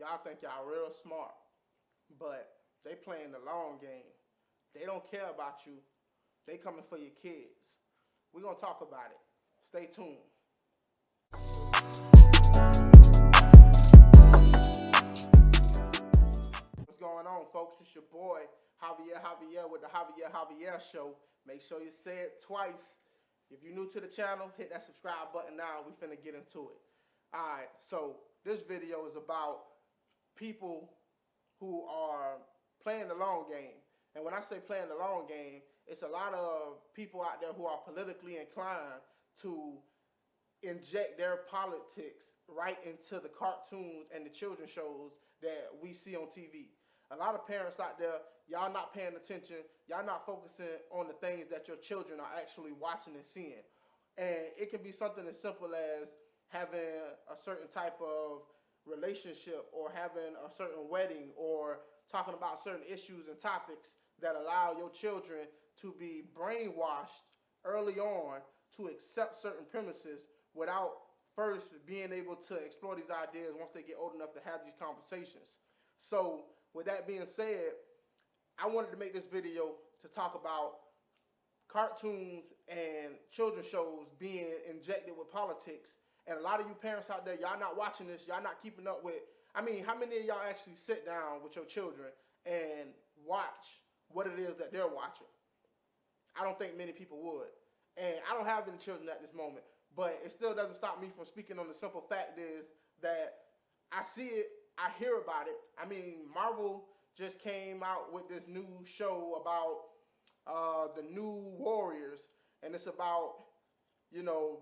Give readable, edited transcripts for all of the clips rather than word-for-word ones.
y'all think y'all real smart, but they playing the long game. They don't care about you. They coming for your kids. We're going to talk about it. Stay tuned. What's going on, folks? It's your boy, Javier Javier with the Javier Javier Show. Make sure you say it twice. If you're new to the channel, hit that subscribe button now. We finna get into it. Alright, so this video is about people who are playing the long game. And when I say playing the long game, it's a lot of people out there who are politically inclined to inject their politics right into the cartoons and the children's shows that we see on TV. A lot of parents out there, y'all not paying attention, y'all not focusing on the things that your children are actually watching and seeing. And it can be something as simple as having a certain type of relationship or having a certain wedding or talking about certain issues and topics that allow your children to be brainwashed early on to accept certain premises without first being able to explore these ideas once they get old enough to have these conversations. So with that being said, I wanted to make this video to talk about cartoons and children's shows being injected with politics. And a lot of you parents out there, y'all not watching this, y'all not keeping up with, I mean, how many of y'all actually sit down with your children and watch what it is that they're watching? I don't think many people would. And I don't have any children at this moment, but it still doesn't stop me from speaking on the simple fact is that I see it, I hear about it. I mean, Marvel just came out with this new show about the new Warriors, and it's about, you know,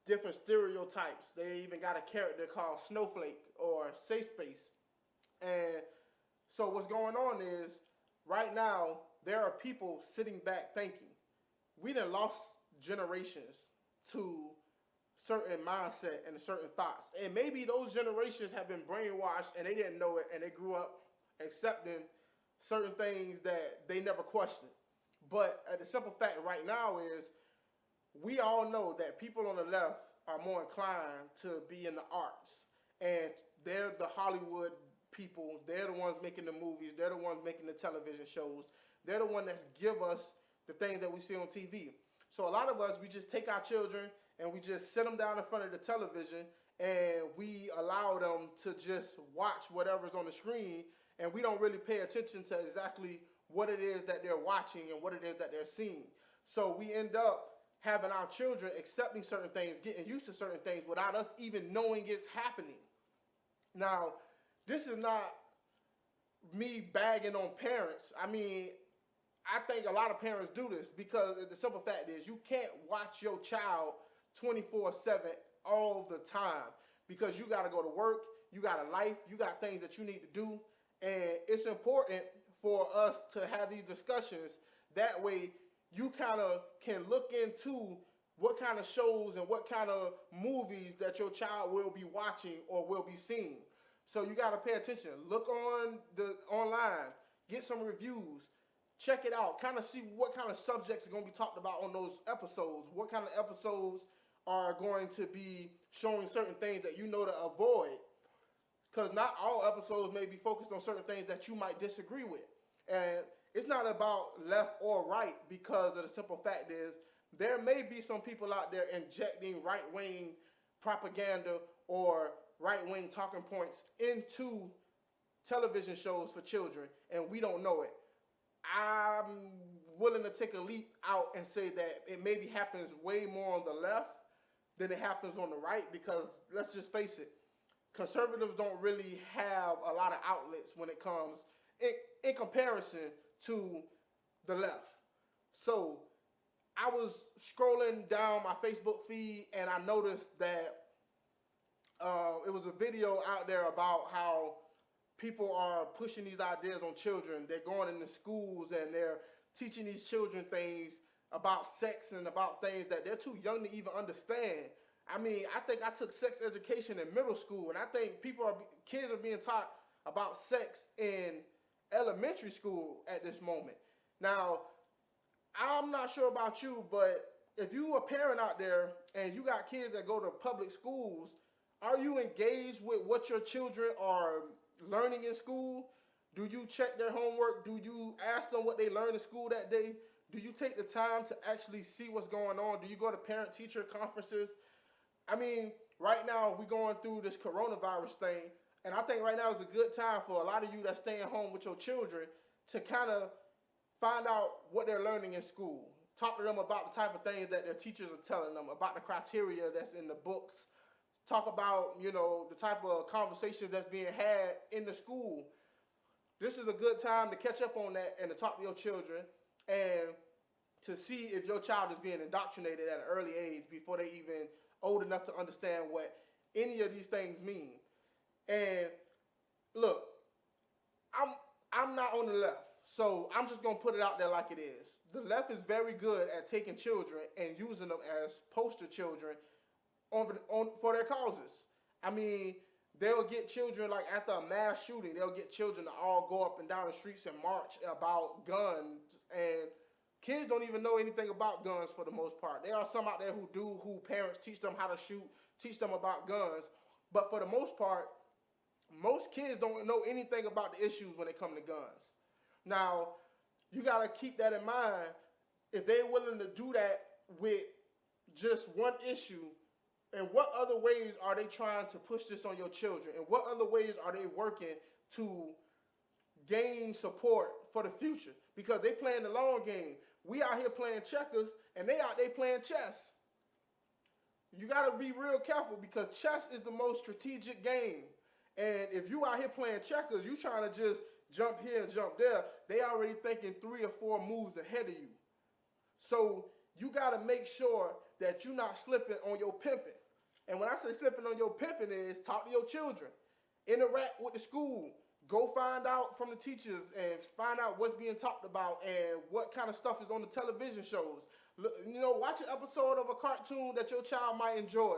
different stereotypes. They even got a character called Snowflake or Safe Space. And so what's going on is, right now, there are people sitting back thinking, we done lost generations to certain mindset and certain thoughts. And maybe those generations have been brainwashed and they didn't know it, and they grew up accepting certain things that they never questioned. But the simple fact right now is, we all know that people on the left are more inclined to be in the arts. And they're the Hollywood people. They're the ones making the movies. They're the ones making the television shows. They're the ones that give us the things that we see on TV. So a lot of us, we just take our children and we just sit them down in front of the television and we allow them to just watch whatever's on the screen, and we don't really pay attention to exactly what it is that they're watching and what it is that they're seeing. So we end up having our children accepting certain things, getting used to certain things without us even knowing it's happening. Now, this is not me bagging on parents. I mean, I think a lot of parents do this because the simple fact is you can't watch your child 24/7 all the time because you got to go to work, you got a life, you got things that you need to do, and it's important for us to have these discussions. That way you kind of can look into what kind of shows and what kind of movies that your child will be watching or will be seeing. So you got to pay attention. Look on online, get some reviews, check it out, kind of see what kind of subjects are going to be talked about on those episodes, what kind of episodes are going to be showing certain things that you know to avoid, because not all episodes may be focused on certain things that you might disagree with. And it's not about left or right, because of the simple fact is there may be some people out there injecting right-wing propaganda or right-wing talking points into television shows for children, and we don't know it. I'm willing to take a leap out and say that it maybe happens way more on the left than it happens on the right, because let's just face it, conservatives don't really have a lot of outlets when it comes in comparison to the left. So I was scrolling down my Facebook feed and I noticed that it was a video out there about how people are pushing these ideas on children. They're going into schools and they're teaching these children things about sex and about things that they're too young to even understand. I mean, I think I took sex education in middle school, and I think kids are being taught about sex in elementary school at this moment. Now, I'm not sure about you, but if you a parent out there and you got kids that go to public schools, Are you engaged with what your children are learning in school? Do you check their homework? Do you ask them what they learned in school that day? Do you take the time to actually see what's going on? Do you go to parent-teacher conferences? I mean, right now we're going through this coronavirus thing, and I think right now is a good time for a lot of you that's staying home with your children to kind of find out what they're learning in school. Talk to them about the type of things that their teachers are telling them, about the criteria that's in the books. Talk about, you know, the type of conversations that's being had in the school. This is a good time to catch up on that and to talk to your children and to see if your child is being indoctrinated at an early age before they even old enough to understand what any of these things mean. And look, I'm not on the left, so I'm just gonna put it out there like it is. The left is very good at taking children and using them as poster children for their causes. I mean, they'll get children, like after a mass shooting, they'll get children to all go up and down the streets and march about guns, and kids don't even know anything about guns for the most part. There are some out there who do, who parents teach them how to shoot, teach them about guns, but for the most part, most kids don't know anything about the issues when it comes to guns. Now, you got to keep that in mind. If they're willing to do that with just one issue, and what other ways are they trying to push this on your children? And what other ways are they working to gain support for the future? Because they playing the long game. We out here playing checkers, and they out there playing chess. You got to be real careful, because chess is the most strategic game. And if you out here playing checkers, you trying to just jump here and jump there, they already thinking 3 or 4 moves ahead of you. So you got to make sure that you're not slipping on your pimping. And when I say slipping on your pimping is talk to your children, interact with the school, go find out from the teachers and find out what's being talked about and what kind of stuff is on the television shows. You know, watch an episode of a cartoon that your child might enjoy.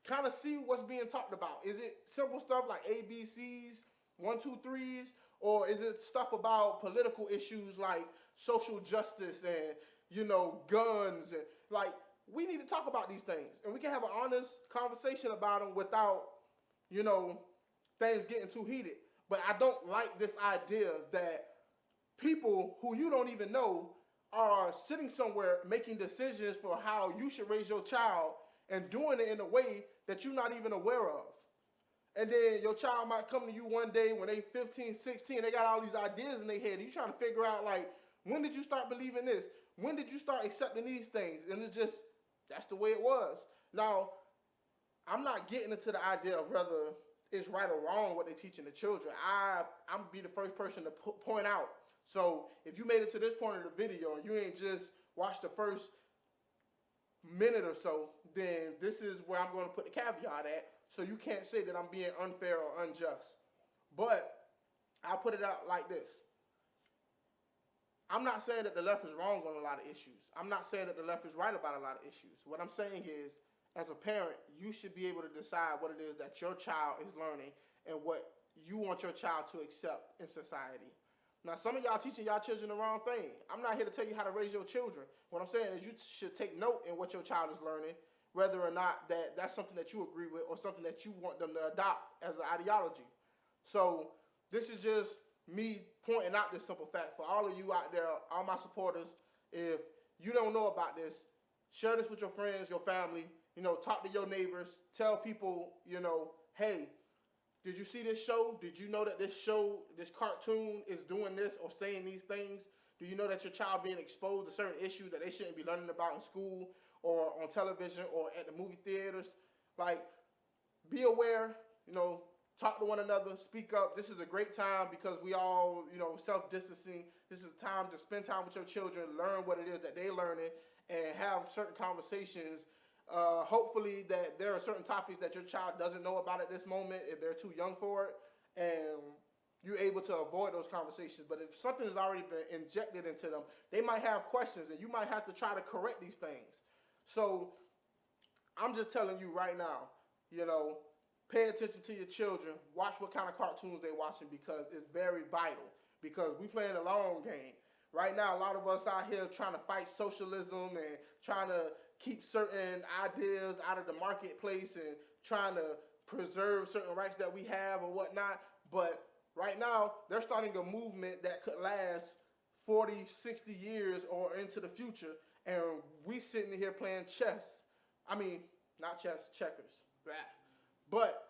Kind of see what's being talked about. Is it simple stuff like ABCs, 1, 2, 3s, or is it stuff about political issues like social justice and, you know, guns? And like, we need to talk about these things, and we can have an honest conversation about them without, you know, things getting too heated. But I don't like this idea that people who you don't even know are sitting somewhere making decisions for how you should raise your child and doing it in a way that you're not even aware of. And then your child might come to you one day when they 15, 16, they got all these ideas in their head, and you're trying to figure out, like, when did you start believing this? When did you start accepting these things? And it's just, that's the way it was. Now, I'm not getting into the idea of whether it's right or wrong what they're teaching the children. I'm going to be the first person to point out. So if you made it to this point of the video and you ain't just watched the first minute or so, then this is where I'm going to put the caveat at. So you can't say that I'm being unfair or unjust. But I'll put it out like this. I'm not saying that the left is wrong on a lot of issues. I'm not saying that the left is right about a lot of issues. What I'm saying is, as a parent, you should be able to decide what it is that your child is learning and what you want your child to accept in society. Now, some of y'all teaching y'all children the wrong thing. I'm not here to tell you how to raise your children. What I'm saying is you should take note in what your child is learning, whether or not that's something that you agree with or something that you want them to adopt as an ideology. So this is just me pointing out this simple fact for all of you out there, all my supporters. If you don't know about this, share this with your friends, your family, you know, talk to your neighbors, tell people, you know, hey, did you see this show? Did you know that this show, this cartoon is doing this or saying these things? Do you know that your child being exposed to certain issues that they shouldn't be learning about in school or on television or at the movie theaters? Like, be aware, you know, talk to one another, speak up. This is a great time because we all, you know, self-distancing. This is time to spend time with your children, learn what it is that they're learning, and have certain conversations. Hopefully that there are certain topics that your child doesn't know about at this moment if they're too young for it, and you're able to avoid those conversations. But if something has already been injected into them, they might have questions, and you might have to try to correct these things. So I'm just telling you right now, you know, pay attention to your children. Watch what kind of cartoons they're watching, because it's very vital. Because we playing a long game. Right now, a lot of us out here trying to fight socialism and trying to keep certain ideas out of the marketplace and trying to preserve certain rights that we have or whatnot. But right now, they're starting a movement that could last 40, 60 years or into the future. And we sitting here playing chess. I mean, not chess, checkers. But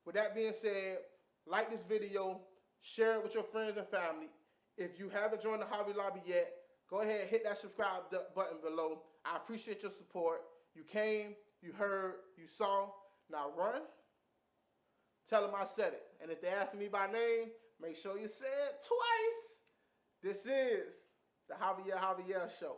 with that being said, like this video, share it with your friends and family. If you haven't joined the Hobby Lobby yet, go ahead and hit that subscribe button below. I appreciate your support. You came, you heard, you saw. Now run. Tell them I said it. And if they ask me by name, make sure you say it twice. This is the Javier Javier Show.